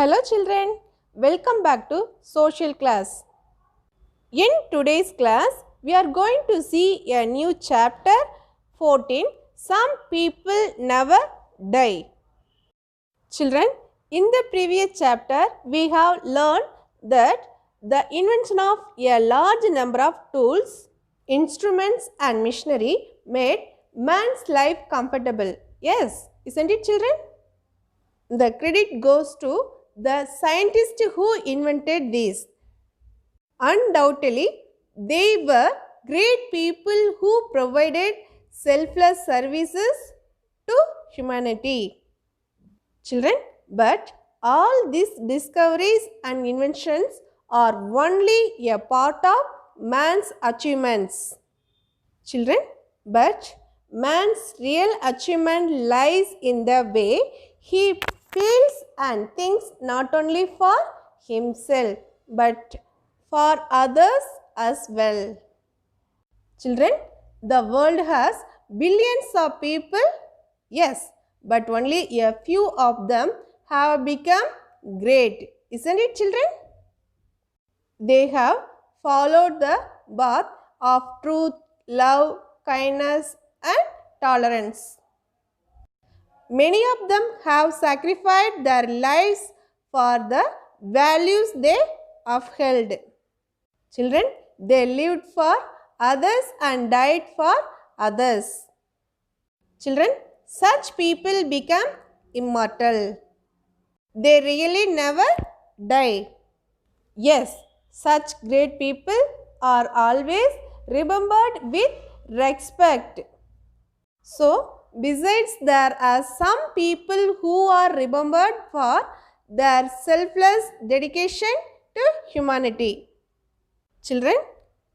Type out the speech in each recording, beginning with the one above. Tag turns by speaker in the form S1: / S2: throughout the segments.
S1: Hello children, welcome back to social class. In today's class, we are going to see a new chapter 14, Some People Never Die. Children, in the previous chapter, we have learned that the invention of a large number of tools, instruments and machinery made man's life comfortable. Yes, isn't it children? The credit goes to the scientists who invented these. Undoubtedly, they were great people who provided selfless services to humanity. Children, but all these discoveries and inventions are only a part of man's achievements. Children, but man's real achievement lies in the way he feels and thinks not only for himself but for others as well. Children, the world has billions of people, yes, but only a few of them have become great. Isn't it, children? They have followed the path of truth, love, kindness, and tolerance. Many of them have sacrificed their lives for the values they upheld. Children, they lived for others and died for others. Children, such people become immortal. They really never die. Yes, such great people are always remembered with respect. So, besides, there are some people who are remembered for their selfless dedication to humanity. Children,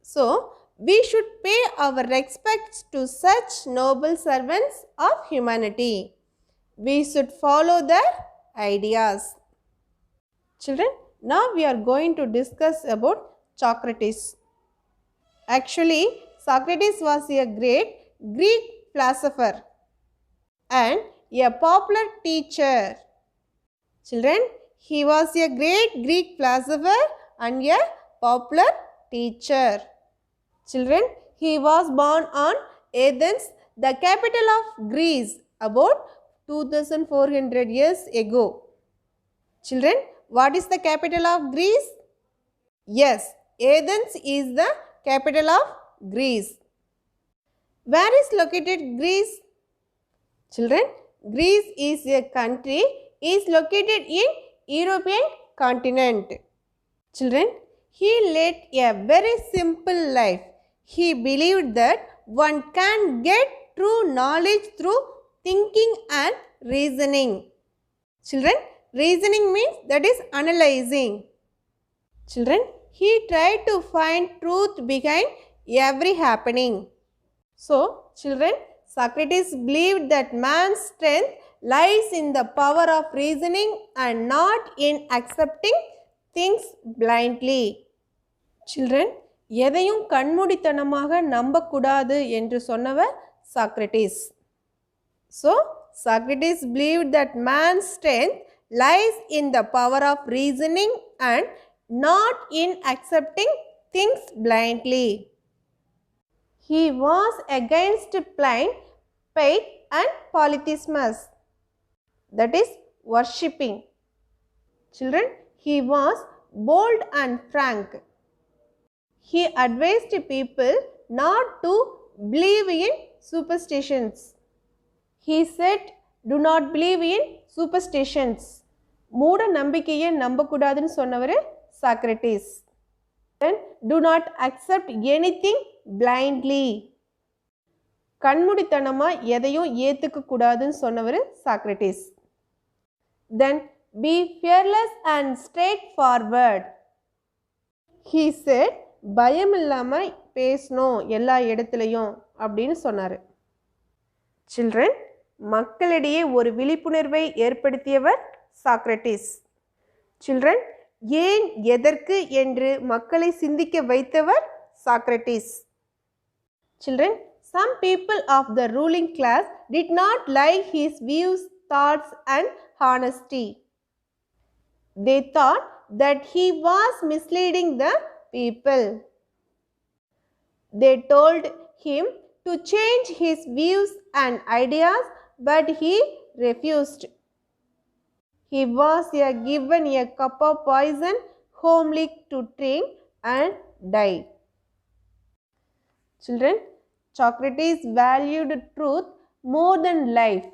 S1: so we should pay our respects to such noble servants of humanity. We should follow their ideas. Children, now we are going to discuss about Socrates. Actually, Socrates was a great Greek philosopher and a popular teacher. Children, he was a great Greek philosopher and a popular teacher. Children, he was born on Athens, the capital of Greece, about 2400 years ago. Children, what is the capital of Greece? Yes, Athens is the capital of Greece. Where is located Greece? Children, Greece is a country is located in European continent. Children, he led a very simple life. He believed that one can get true knowledge through thinking and reasoning. Children, reasoning means that is analyzing. Children, he tried to find truth behind every happening. So, children, Socrates believed that man's strength lies in the power of reasoning and not in accepting things blindly. Children, எதையும் கண்மூடித்தனமாக நம்பக்கூடாது என்று சொன்னவர் Socrates. So, Socrates believed that man's strength lies in the power of reasoning and not in accepting things blindly. He was against blind faith and polytheism, that is worshipping. Children, he was bold and frank. He advised people not to believe in superstitions. He said, do not believe in superstitions. மூட நம்பிக்கையை நம்பக்கூடாதுன்னு சொன்னவர் Socrates. Then, do not accept anything blindly. கண்மூடித்தனமாக எதையும் ஏற்றுக்க கூடாதுன்னு சொன்னவர் Socrates. Then, be fearless and straightforward. He said, பயம் இல்லாமல் பேசணும் எல்லா இடத்துலையும் அப்படின்னு சொன்னார். சில்ட்ரன், மக்களிடையே ஒரு விழிப்புணர்வை ஏற்படுத்தியவர் சாக்ரட்டிஸ். சில்ட்ரன், ஏன் எதற்கு என்று மக்களை சிந்திக்க வைத்தவர் Socrates. Children, some people of the ruling class did not like his views, thoughts and honesty. They thought that he was misleading the people. They told him to change his views and ideas, but he refused. He was given a cup of poison homely to drink and die. Children, Socrates valued truth more than life.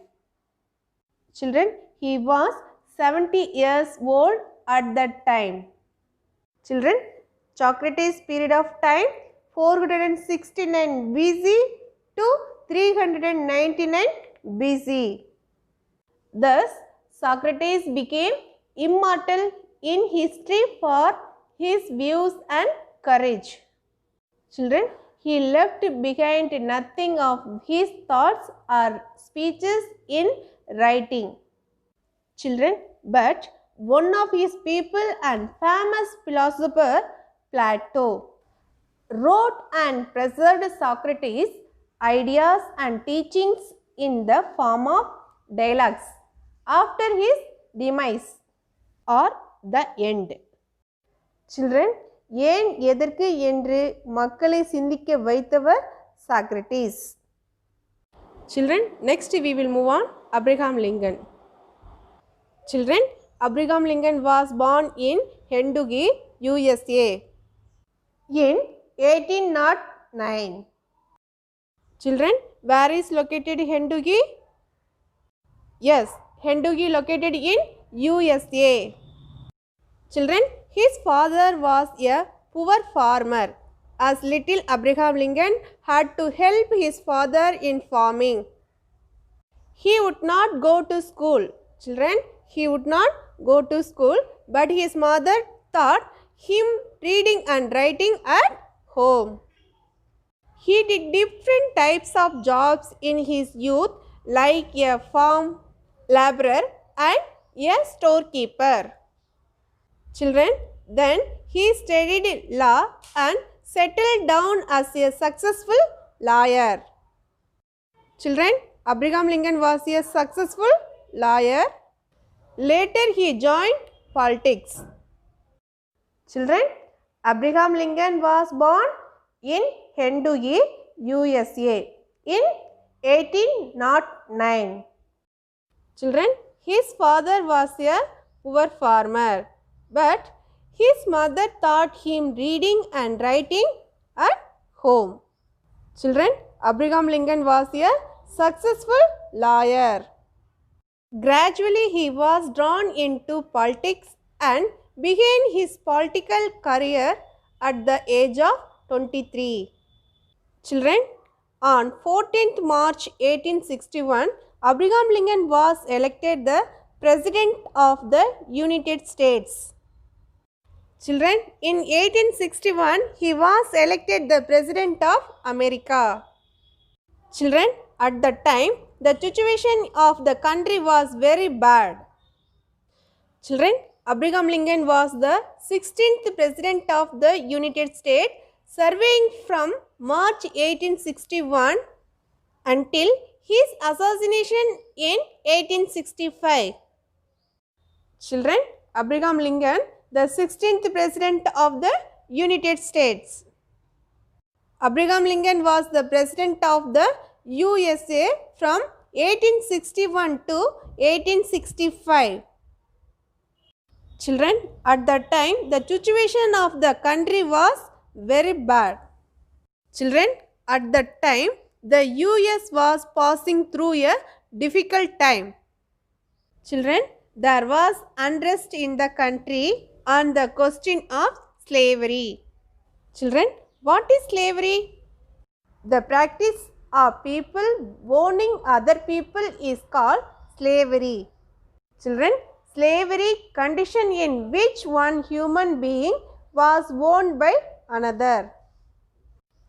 S1: Children, he was 70 years old at that time. Children, Socrates' period of time 469 BC to 399 BC. Thus, Socrates became immortal in history for his views and courage. Children, he left behind nothing of his thoughts or speeches in writing. Children, but one of his people and famous philosopher, Plato, wrote and preserved Socrates' ideas and teachings in the form of dialogues after his demise or the end. Children, ஏன் எதற்கு என்று மக்களை சிந்திக்க வைத்தவர் Socrates. Children, next we will move on Abraham Lincoln. Children, Abraham Lincoln was born in Kentucky, USA in 1809. Children, where is located Kentucky? Yes, Kentucky located in USA. Children, his father was a poor farmer. As little Abraham Lincoln had to help his father in farming. He would not go to school. Children, he would not go to school, but his mother taught him reading and writing at home. He did different types of jobs in his youth, like a farm laborer and a storekeeper. Children, then he studied law and settled down as a successful lawyer. Children, Abraham Lincoln was a successful lawyer. Later he joined politics. Children, Abraham Lincoln was born in Kentucky, USA in 1809. Children, his father was a poor farmer, but his mother taught him reading and writing at home. Children, Abraham Lincoln was a successful lawyer. Gradually, he was drawn into politics and began his political career at the age of 23. Children, on 14th March 1861, Abraham Lincoln was elected the President of the United States. Children, in 1861, he was elected the President of America. Children, at that time, the situation of the country was very bad. Children, Abraham Lincoln was the 16th President of the United States, serving from March 1861 until his assassination in 1865. Children, Abraham Lincoln, the 16th President of the United States. Abraham Lincoln was the President of the USA from 1861 to 1865. Children, at that time, the situation of the country was very bad. Children, at that time, the US was passing through a difficult time. Children, there was unrest in the country on the question of slavery. Children, what is slavery? The practice of people owning other people is called slavery. Children, slavery condition in which one human being was owned by another.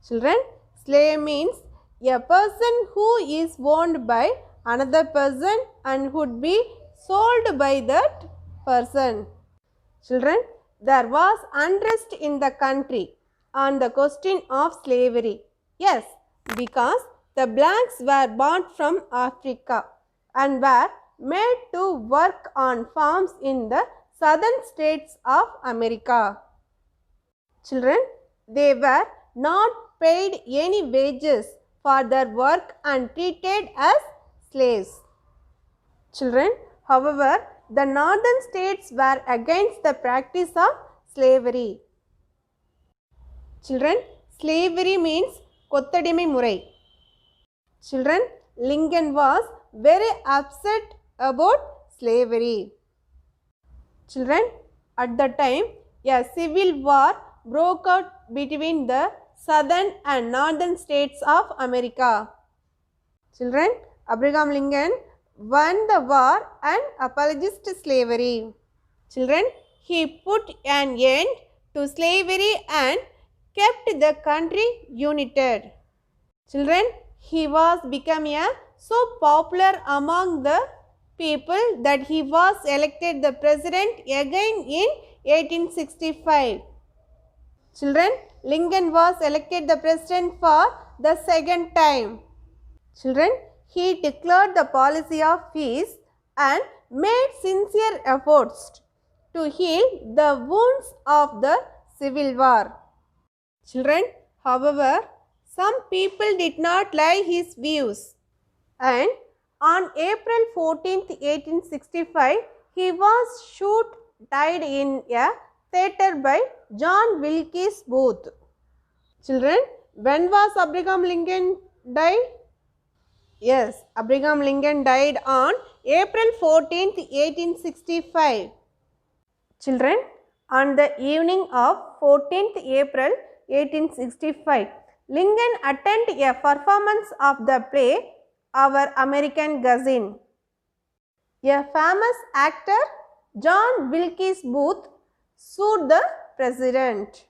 S1: Children, slave means a person who is owned by another person and would be sold by that person. Children, there was unrest in the country on the question of slavery. Yes, because the blacks were bought from Africa and were made to work on farms in the southern states of America. Children, they were not paid any wages for their work and treated as slaves. Children, however, the northern states were against the practice of slavery. Children, slavery means kottadimai murai. Children, Lincoln was very upset about slavery. Children, at the time, a civil war broke out between the southern and northern states of America. Children, Abraham Lincoln won the war and abolished slavery. Children, he put an end to slavery and kept the country united. Children, he was becoming so popular among the people that he was elected the president again in 1865. Children, Lincoln was elected the president for the second time. Children, he declared the policy of peace and made sincere efforts to heal the wounds of the Civil War. Children, however, some people did not like his views, and on April 14, 1865, he was died in a theatre by John Wilkes Booth. Children, when was Abraham Lincoln died? Yes, Abraham Lincoln died on April 14, 1865. Children, on the evening of 14th April 1865, Lincoln attended a performance of the play Our American Cousin. A famous actor, John Wilkes Booth, sued the president.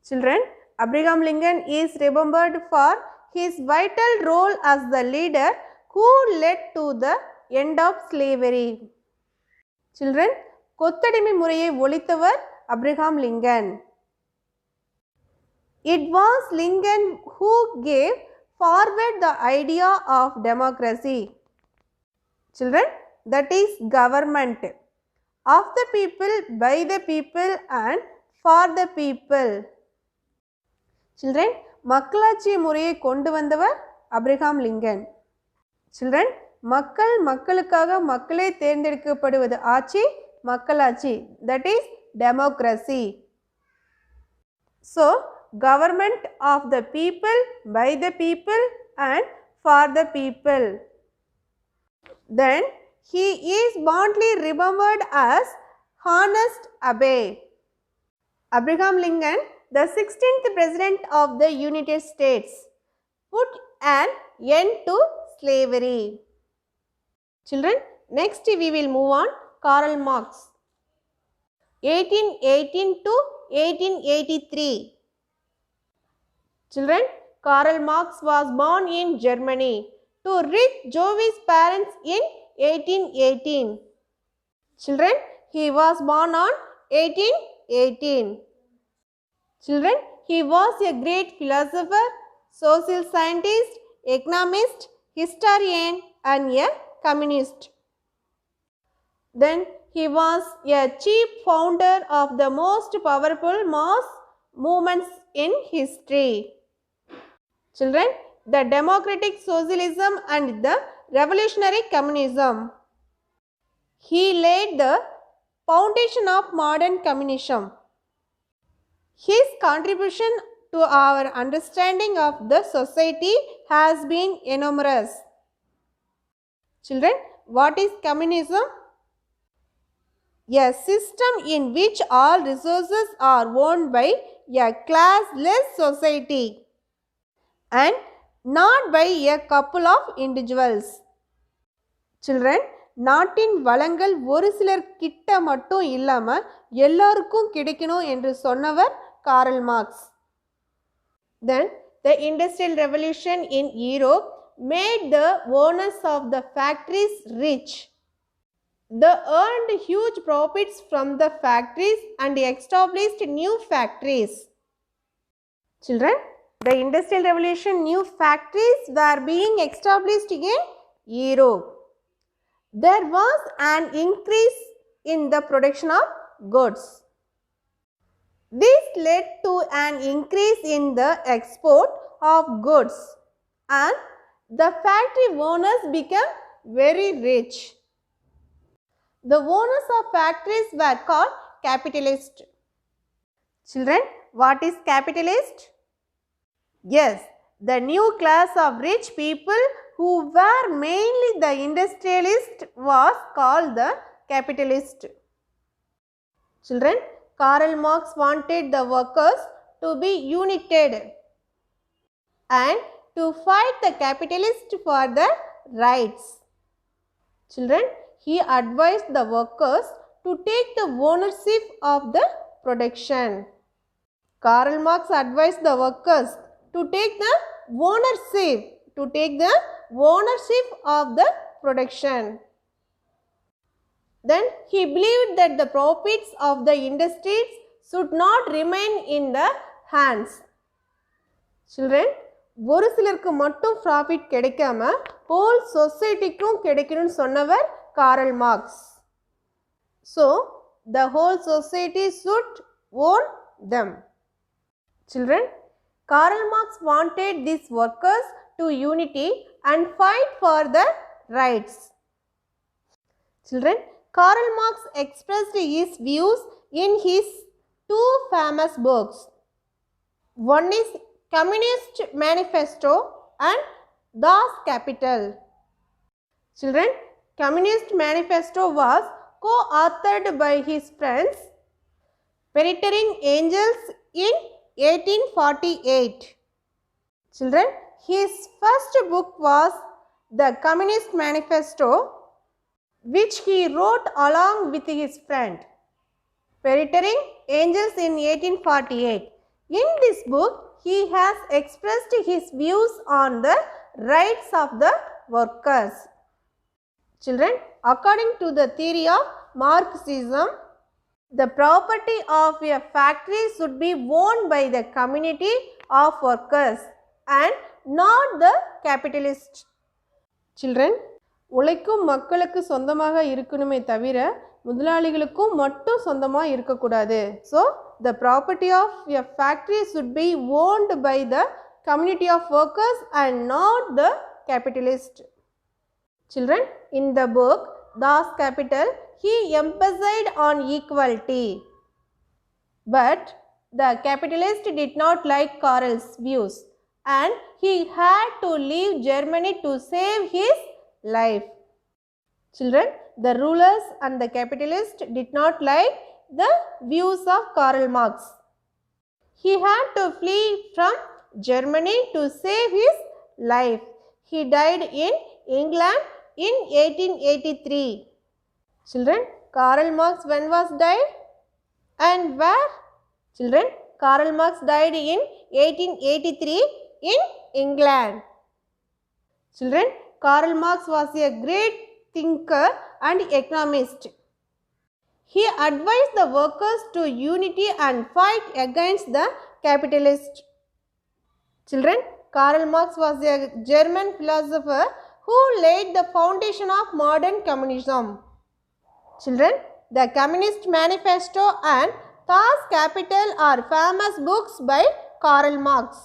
S1: Children, Abraham Lincoln is remembered for his vital role as the leader who led to the end of slavery. Children, கொத்தடிமை முறையை ஒழித்தவர் Abraham Lincoln. It was Lincoln who gave forward the idea of democracy. Children, that is government of the people, by the people and for the people. Children, மக்களாட்சி முறையை கொண்டு வந்தவர் Abraham Lincoln. Children, மக்களுக்காக மக்களே தேர்ந்தெடுக்கப்படுவது ஆட்சி மக்களாட்சி, that is democracy. So, government of the people, by the people and for the people. Then he is fondly remembered as Honest Abe. Abraham Lincoln, the 16th President of the United States, put an end to slavery. Children, next we will move on Karl Marx. 1818 to 1883. Children, Karl Marx was born in Germany to rich Jewish parents in 1818. Children, he was born on 1818. Children, he was a great philosopher, social scientist, economist, historian and a communist. Then he was a chief founder of the most powerful mass movements in history. Children, the democratic socialism and the revolutionary communism. He laid the foundation of modern communism. His contribution to our understanding of the society has been enormous. Children, what is communism? A system in which all resources are owned by a classless society and not by a couple of individuals. Children, நாட்டின் வளங்கள் ஒரு சிலர் கிட்ட மட்டும் இல்லாம எல்லாருக்கும் கிடைக்கணும் என்று சொன்னவர் Karl Marx. Then the industrial revolution in Europe made the owners of the factories rich. They earned huge profits from the factories and established new factories. Children, the industrial revolution, new factories were being established in Europe. There was an increase in the production of goods. This led to an increase in the export of goods and the factory owners became very rich. The owners of factories were called capitalists. Children, what is capitalist? Yes, the new class of rich people who were mainly the industrialists was called the capitalist. Children, Karl Marx wanted the workers to be united and to fight the capitalists for their rights. Children, he advised the workers to take the ownership of the production. Karl Marx advised the workers to take the ownership of the production. Then he believed that the profits of the industries should not remain in the hands. Children, ஒரு சிலருக்கு மட்டும் profit கிடைக்காம whole societyக்கும் கிடைக்கணும்னு சொன்னவர் Karl Marx. So, the whole society should own them. Children, Karl Marx wanted these workers to unity and fight for their rights. Children, Karl Marx expressed his views in his two famous books. One is Communist Manifesto and Das Kapital. Children, Communist Manifesto was co-authored by his friends Peregrine Engels in 1848. Children, his first book was the Communist Manifesto, which he wrote along with his friend Peregrine Engels in 1848. In this book, he has expressed his views on the rights of the workers. Children, according to the theory of Marxism, the property of a factory should be owned by the community of workers and not the capitalist. Children, உழைக்கும் மக்களுக்கு சொந்தமாக இருக்கணுமே தவிர முதலாளிகளுக்கும் மட்டும் சொந்தமாக இருக்கக்கூடாது. So, the property of a factory should be owned by the community of workers and not the capitalist. Children, in the book Das Kapital, he emphasized on equality. But the capitalist did not like Karl's views and he had to leave Germany to save his life. Children, the rulers and the capitalists did not like the views of Karl Marx. He had to flee from Germany to save his life. He died in England in 1883. Children, Karl Marx when was died and where? Children, Karl Marx died in 1883 in England. Children, Karl Marx was a great thinker and economist. He advised the workers to unity and fight against the capitalists. Children, Karl Marx was a German philosopher who laid the foundation of modern communism. Children, the Communist Manifesto and Das Kapital are famous books by Karl Marx.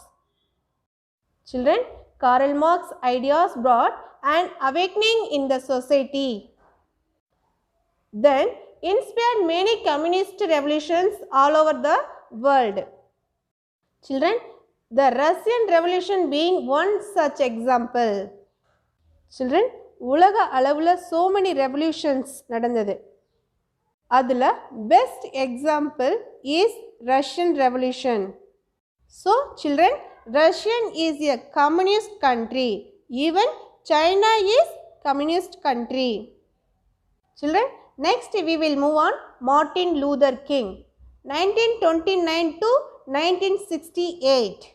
S1: Children, Karl Marx's ideas brought an awakening in the society. Then, inspired many communist revolutions all over the world. Children, the Russian Revolution being one such example. Children, உலக அளவில் so many revolutions நடந்தது. அதில் best example is Russian Revolution. So, children, Russian is a communist country. Even China is communist country. Children, next we will move on Martin Luther King, 1929 to 1968.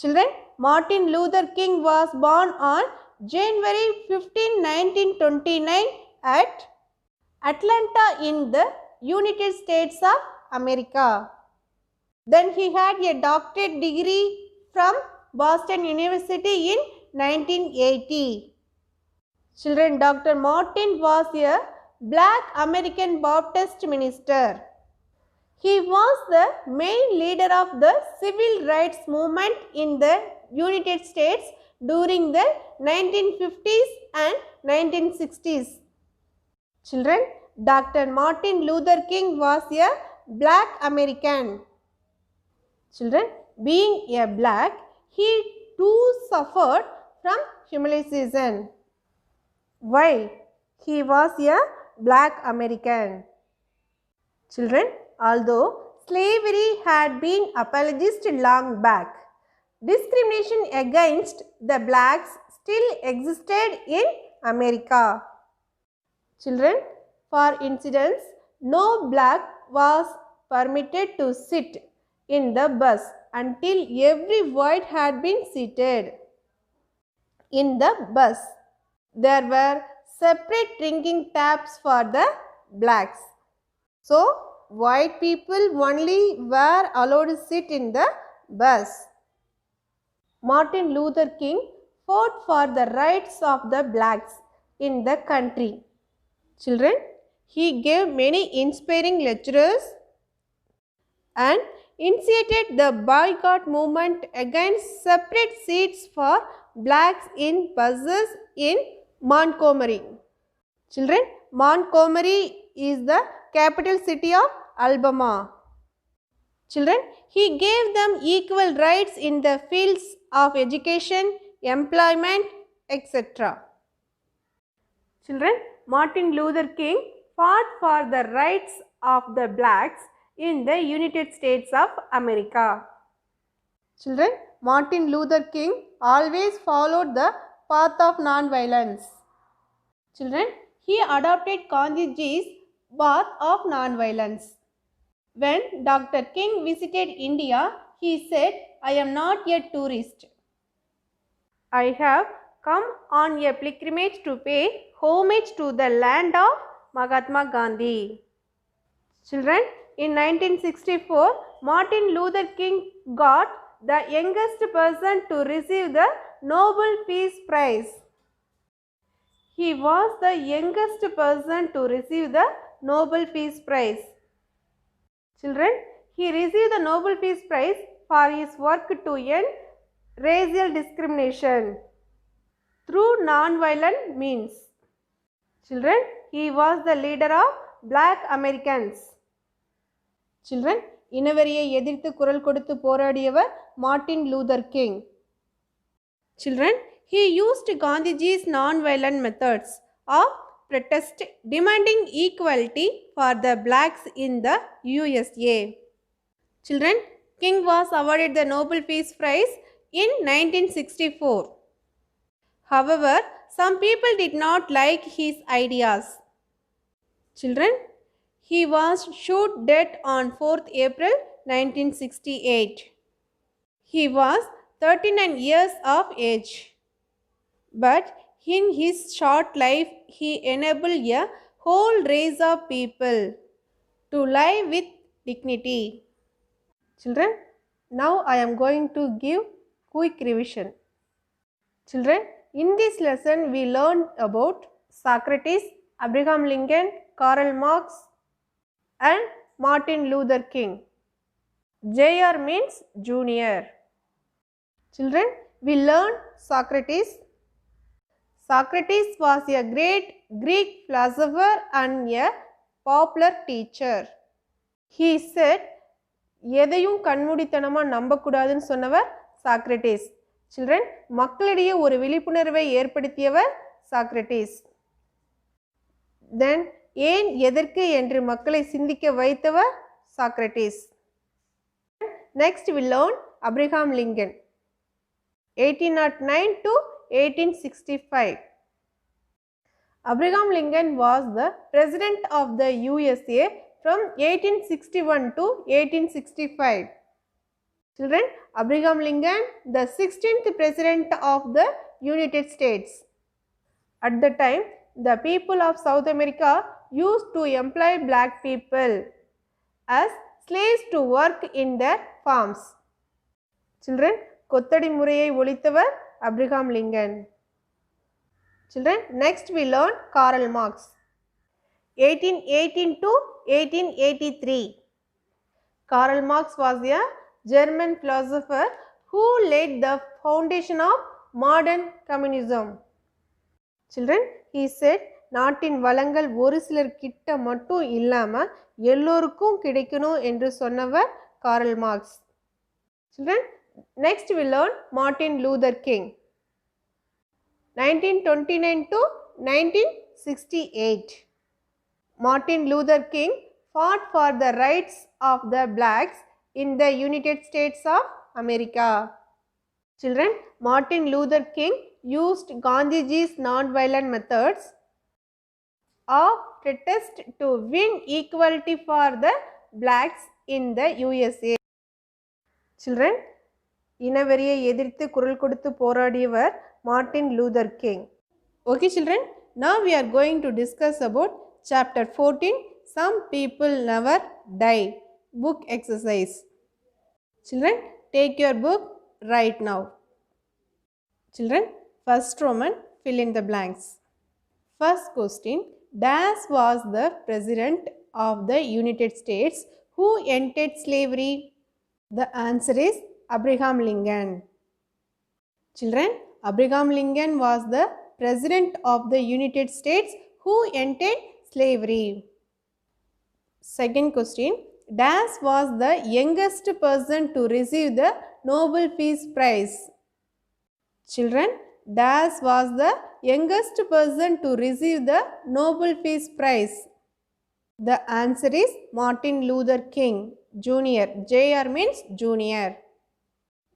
S1: Children, Martin Luther King was born on January 15, 1929 at Atlanta in the United States of America. Then he had a doctorate degree from Boston University in 1980. Children, Dr. Martin was a black American Baptist minister. He was the main leader of the civil rights movement in the United States during the 1950s and 1960s. Children, Dr. Martin Luther King was a black American. Children, being a black, he too suffered from humiliation. Why? He was a black American. Children, although slavery had been abolished long back, discrimination against the blacks still existed in America. Children, for instance, no black was permitted to sit in the bus until every white had been seated in the bus. There were separate drinking taps for the blacks. So, white people only were allowed to sit in the bus. Martin Luther King fought for the rights of the blacks in the country. Children, he gave many inspiring lectures and initiated the boycott movement against separate seats for blacks in buses in Montgomery. Children, Montgomery is the capital city of Alabama. Children, he gave them equal rights in the fields of education, employment, etc. Children, Martin Luther King fought for the rights of the blacks in the United States of America. Children, Martin Luther King always followed the path of non-violence. Children, he adopted Gandhiji's path of non-violence. When Dr. King visited India, he said, "I am not a tourist. I have come on a pilgrimage to pay homage to the land of Mahatma Gandhi." Children, in 1964, Martin Luther King got the youngest person to receive the Nobel Peace Prize. He was the youngest person to receive the Nobel Peace Prize. Children, he received the Nobel Peace Prize for his work to end racial discrimination through non-violent means. Children, he was the leader of black Americans. Children, இனவெறியை எதிர்த்து குரல் கொடுத்து போராடியவர் Martin Luther King. Children, he used Gandhiji's non-violent methods of protest demanding equality for the blacks in the USA. Children, King was awarded the Nobel Peace Prize in 1964. However, some people did not like his ideas. Children, he was shot dead on 4th April 1968. He was 39 years of age. But in his short life, he enabled a whole race of people to live with dignity. Children, now I am going to give quick revision. Children, in this lesson we learned about Socrates, Abraham Lincoln, Karl Marx and Martin Luther King. Jr. means junior. Children, we learned Socrates. Socrates was a great Greek philosopher and a popular teacher. He said, எதையும் கண்மூடித்தனமாக நம்பக்கூடாதுன்னு சொன்னவர் Socrates. Children, மக்களிடையே ஒரு விழிப்புணர்வை ஏற்படுத்தியவர் Socrates. தென் ஏன் எதற்கு என்று மக்களை சிந்திக்க வைத்தவர் Socrates. Next we learn Abraham Lincoln 1809 to 1865. Abraham Lincoln was the President of the USA from 1861 to 1865. Children, Abraham Lincoln, the 16th President of the United States. At the time, the people of South America used to employ black people as slaves to work in their farms. Children, கொத்தடி முறையை ஒழித்தவர் Abraham Lincoln. Children, next we learn Karl Marx. 1818 to 1883. Karl Marx was a German philosopher who laid the foundation of modern communism. Children, he said, நாட்டின் வளங்கள் ஒரு சிலர் கிட்ட மட்டும் இல்லாமல் எல்லோருக்கும் கிடைக்கணும் என்று சொன்னவர் Karl Marx. Children, next we learn Martin Luther King. 1929 to 1968. Martin Luther King fought for the rights of the blacks in the United States of America. Children, Martin Luther King used Gandhiji's non-violent methods of protest to win equality for the blacks in the USA. Children, இனவெறியை எதிர்த்து குரல் கொடுத்து போராடியவர் Martin Luther King. Okay children, now we are going to discuss about chapter 14, Some People Never Die, book exercise. Children, take your book right now. Children, first Roman, fill in the blanks. First question, Dash was the president of the United States who ended slavery? The answer is Abraham Lincoln. Children, Abraham Lincoln was the president of the United States who ended slavery. Second question, Dash was the youngest person to receive the Nobel Peace Prize? Children, Dash was the youngest person to receive the Nobel Peace Prize? The answer is Martin Luther King Jr. Jr. means junior.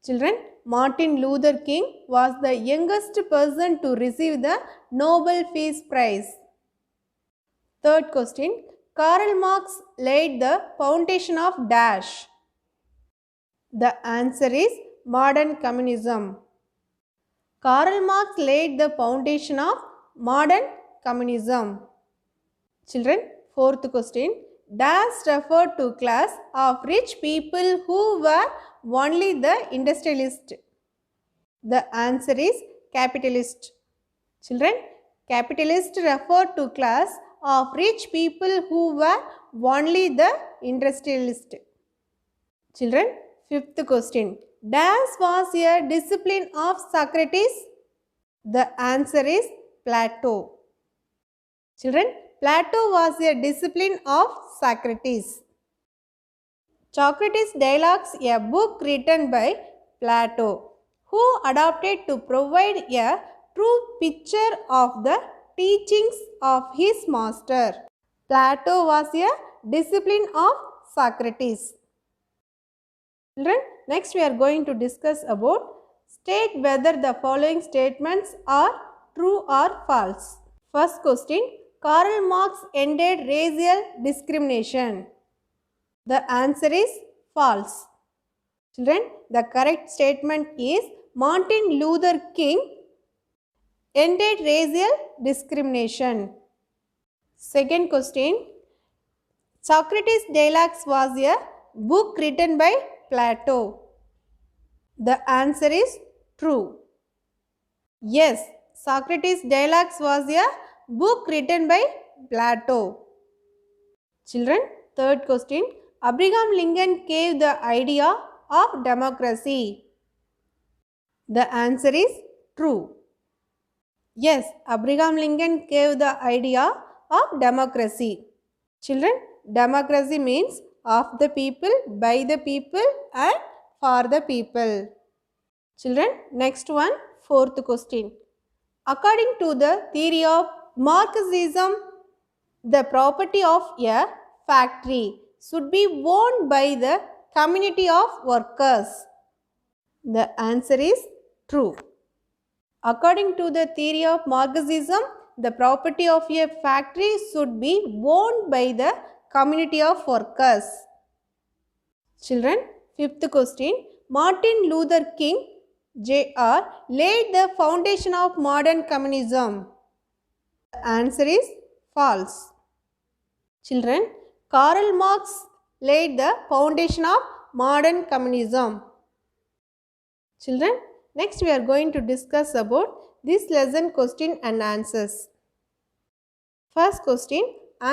S1: Children, Martin Luther King was the youngest person to receive the Nobel Peace Prize. Third question, Karl Marx laid the foundation of Dash. The answer is modern communism. Karl Marx laid the foundation of modern communism. Children, fourth question, Dash referred to class of rich people who were only the industrialist. The answer is capitalist. Children, capitalist referred to class of rich people who were only the industrialist. Children, fifth question, Dash was a discipline of Socrates? The answer is Plato. Children, Plato was a discipline of Socrates. Socrates Dialogues, a book written by Plato, who adopted to provide a true picture of the teachings of his master. Plato was a discipline of Socrates. Children, next we are going to discuss about state whether the following statements are true or false. First question, Karl Marx ended racial discrimination. The answer is false. Children, the correct statement is Martin Luther King ended racial discrimination. Second question, Socrates Dialogues was a book written by Plato. The answer is true. Yes, Socrates Dialogues was a book written by Plato. Children, third question, Abraham Lincoln gave the idea of democracy. The answer is true. Yes, Abraham Lincoln gave the idea of democracy. Children, democracy means of the people, by the people and for the people. Children, next one, fourth question. According to the theory of Marxism, the property of a factory should be owned by the community of workers. The answer is true. According to the theory of Marxism, the property of a factory should be owned by the community of workers. Children, fifth question, Martin Luther King Jr. laid the foundation of modern communism. The answer is false. Children, Karl Marx laid the foundation of modern communism. Children, next we are going to discuss about this lesson question and answers. First question,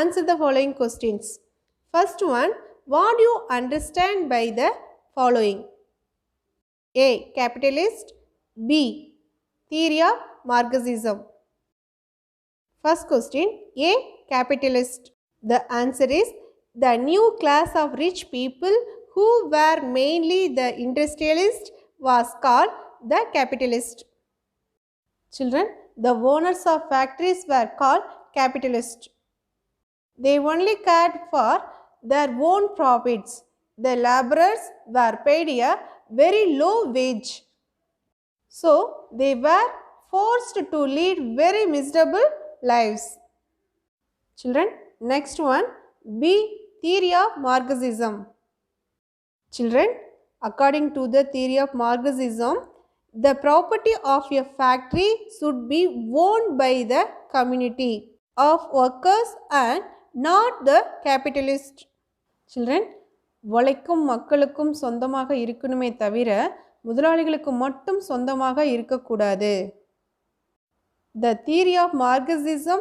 S1: answer the following questions. First one, what do you understand by the following? A. Capitalist. B. Theory of Marxism. First question, A. Capitalist. The answer is the new class of rich people who were mainly the industrialists was called the capitalist. Children, the owners of factories were called capitalists. They only cared for their own profits. The laborers were paid a very low wage. So, they were forced to lead very miserable lives. Children, next one, B. Theory of Marxism. Children, according to the theory of Marxism, the property of a factory should be owned by the community of workers and not the capitalist. Children, உழைக்கும் மக்களுக்கும் சொந்தமாக இருக்கணுமே தவிர முதலாளிகளுக்கு மட்டும் சொந்தமாக இருக்கக்கூடாது. The theory of Marxism,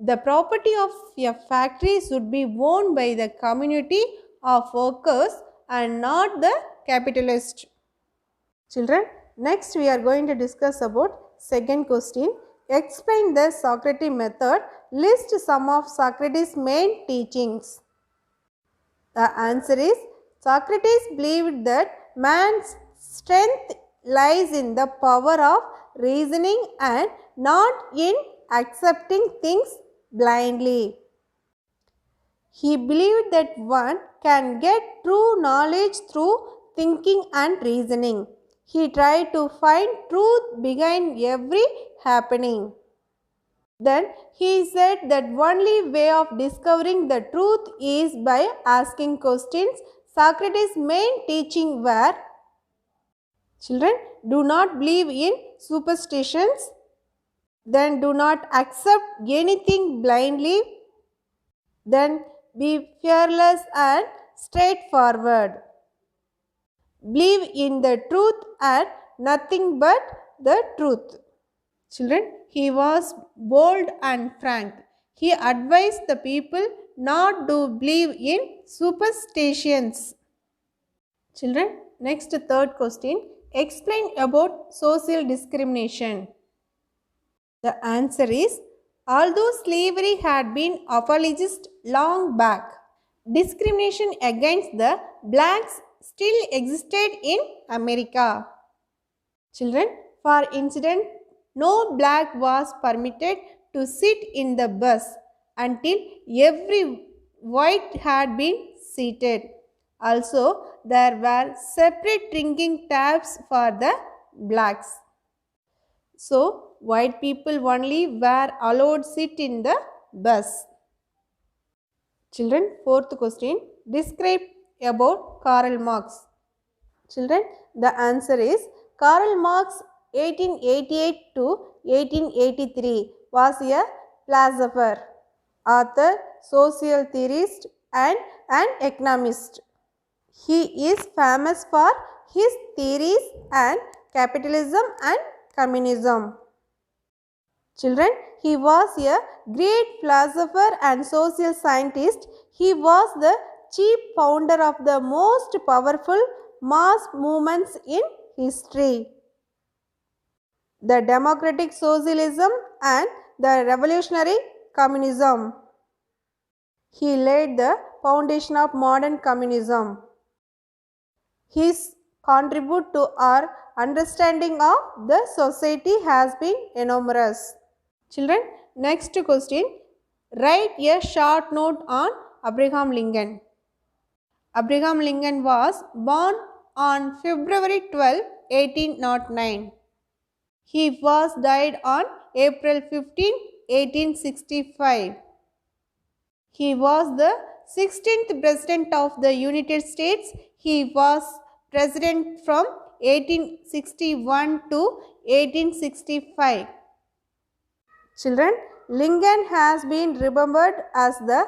S1: the property of a factory should be owned by the community of workers and not the capitalist. Children, next we are going to discuss about second question. Explain the Socrates method. List some of Socrates' main teachings. The answer is Socrates believed that man's strength lies in the power of reasoning and not in accepting things blindly. He believed that one can get true knowledge through thinking and reasoning. He tried to find truth behind every happening. Then he said that only way of discovering the truth is by asking questions. Socrates' main teaching were, children, do not believe in superstitions. Then do not accept anything blindly. Then be fearless and straightforward. Believe in the truth and nothing but the truth. Children, he was bold and frank. He advised the people not to believe in superstitions. Children, next third question. Explain about social discrimination. The answer is, although slavery had been abolished long back, discrimination against the blacks still existed in America. Children, for instance, no black was permitted to sit in the bus until every white had been seated. Also, there were separate drinking taps for the blacks. So, white people only were allowed sit in the bus. Children, fourth question. Describe about Karl Marx. Children, the answer is Karl Marx 1888 to 1883 was a philosopher, author, social theorist and an economist. He is famous for his theories on capitalism and communism. Children, he was a great philosopher and social scientist. He was the chief founder of the most powerful mass movements in history, the democratic socialism and the revolutionary communism. He laid the foundation of modern communism. His contribution to our understanding of the society has been enormous. Children, next question. Write a short note on Abraham Lincoln. Abraham Lincoln was born on February 12, 1809. He was died on April 15, 1865. He was the 16th President of the United States. He was President from 1861 to 1865. Children, Lincoln has been remembered as the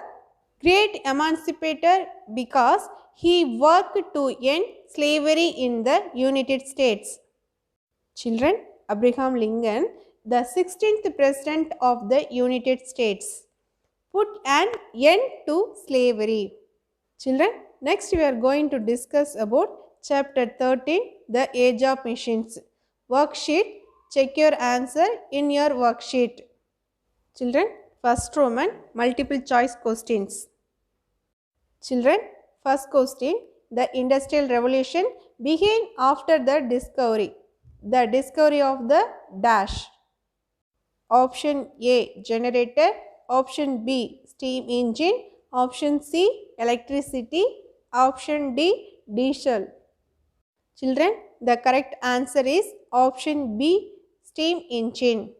S1: great emancipator because he worked to end slavery in the United States. Children, Abraham Lincoln, the 16th President of the United States. put an end to slavery. Children, next we are going to discuss about chapter 13, the age of machines. Worksheet, check your answer in your worksheet. Children, first Roman multiple choice questions. Children, first question, the industrial revolution began after the discovery of the dash. Option A, generator. Option B, steam engine. Option C, electricity. Option D, diesel. Children, the correct answer is option B, steam engine.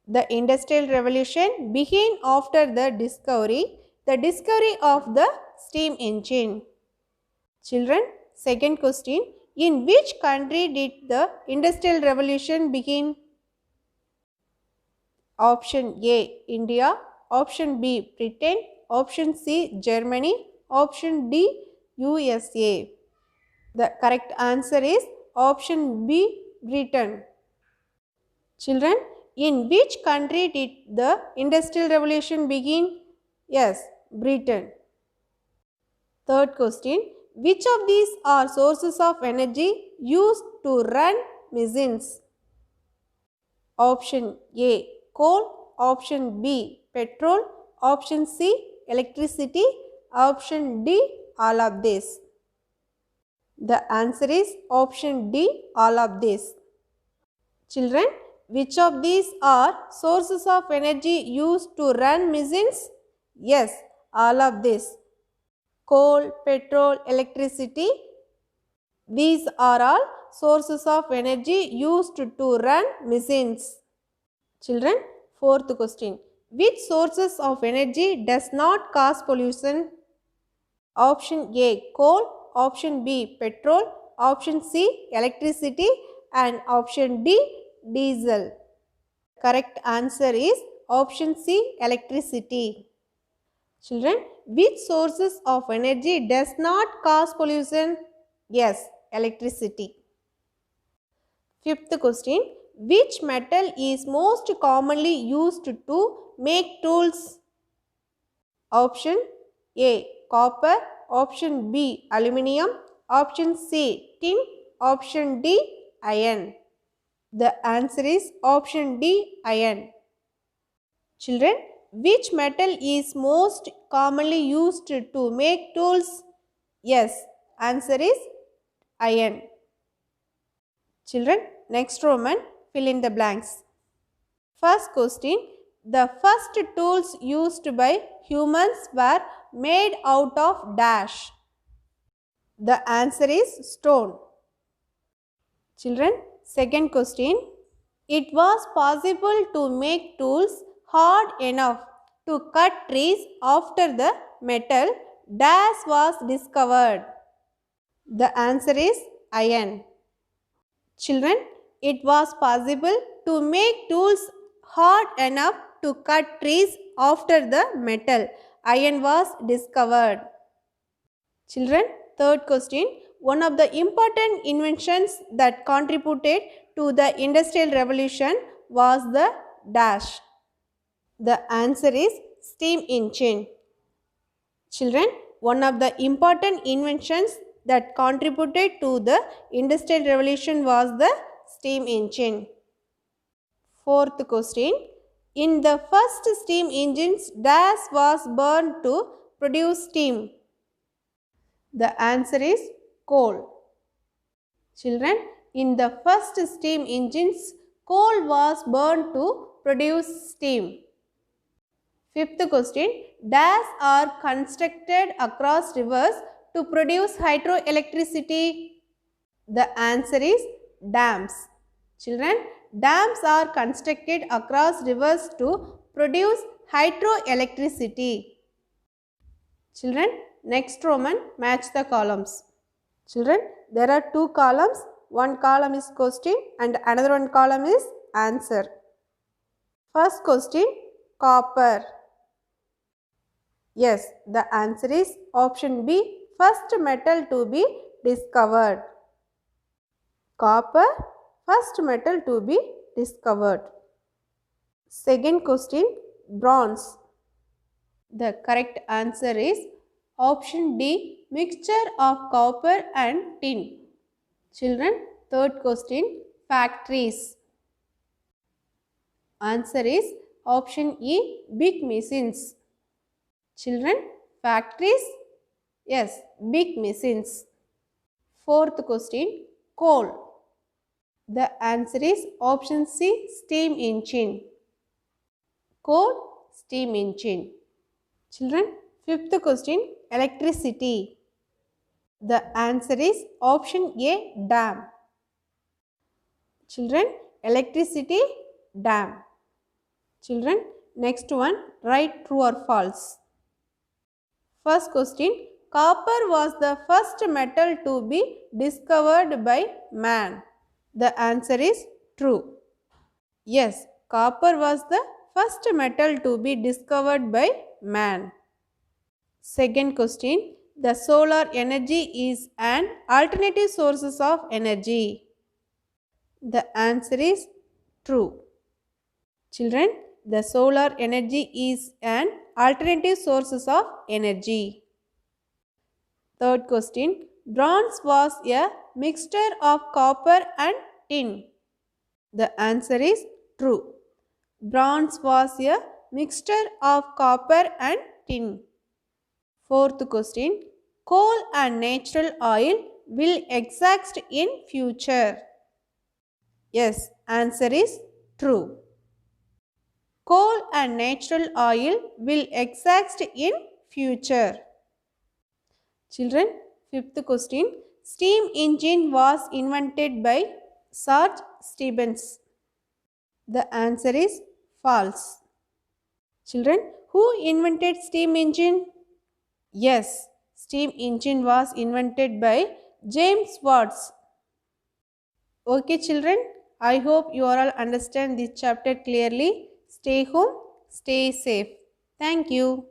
S1: The industrial revolution began after the discovery of the steam engine. Children, second question, in which country did the industrial revolution begin? Option A, India. Option B, Britain. Option C, Germany. Option D, USA. The correct answer is option B, Britain. Children, in which country did the industrial revolution begin? Yes, Britain. Third question, which of these are sources of energy used to run machines? Option A, coal. Option B, petrol. Option C, electricity. Option D, all of this. The answer is option D, all of this. Children, which of these are sources of energy used to run machines? Yes, all of this. Coal, petrol, electricity. These are all sources of energy used to run machines. Children, fourth question. Which sources of energy does not cause pollution? Option A, coal. Option B, petrol. Option C, electricity. And option D, diesel. Correct answer is option C, electricity. Children, which sources of energy does not cause pollution? Yes, electricity. Fifth question, which metal is most commonly used to make tools? Option A, copper. Option B, aluminium. Option C, tin. Option D, iron. The answer is option D, iron. Children, which metal is most commonly used to make tools? Yes, answer is iron. Children, next Roman, fill in the blanks. First question, the first tools used by humans were made out of dash. The answer is stone. Children, second question, it was possible to make tools hard enough to cut trees after the metal dash was discovered. The answer is iron. Children, it was possible to make tools hard enough to cut trees after the metal iron was discovered. Children, third question, one of the important inventions that contributed to the industrial revolution was the dash. The answer is steam engine. Children, one of the important inventions that contributed to the industrial revolution was the steam engine. Fourth question, in the first steam engines, dash was burned to produce steam. The answer is coal. Children, in the first steam engines, coal was burned to produce steam. Fifth question, dams are constructed across rivers to produce hydroelectricity. The answer is dams. Children, dams are constructed across rivers to produce hydroelectricity. Children, next Roman, match the columns. Children, there are two columns. One column is question and another one column is answer. First question, copper. Yes, the answer is option B, first metal to be discovered. Copper, first metal to be discovered. Second question, bronze. The correct answer is option D, mixture of copper and tin. Children, third question, factories. Answer is option E, big machines. Children, factories? Yes, big machines. Fourth question, coal. The answer is option C, steam engine. Coal, steam engine. Children, fifth question, electricity. The answer is option A, dam. Children, electricity, dam. Children, next one, write true or false. First question, copper was the first metal to be discovered by man. The answer is true. Yes, copper was the first metal to be discovered by man. Second question, the solar energy is an alternative source of energy. The answer is true. Children, the solar energy is an alternative source of energy. Third question, bronze was a mixture of copper and tin. The answer is true. Bronze was a mixture of copper and tin. Fourth question, coal and natural oil will exhaust in future. Yes, answer is true. Coal and natural oil will exhaust in future. Children, fifth question, steam engine was invented by Sir Stevens. The answer is false. Children, who invented steam engine? Yes, steam engine was invented by James Watts. Okay children, I hope you all understand this chapter clearly. Stay home, stay safe. Thank you.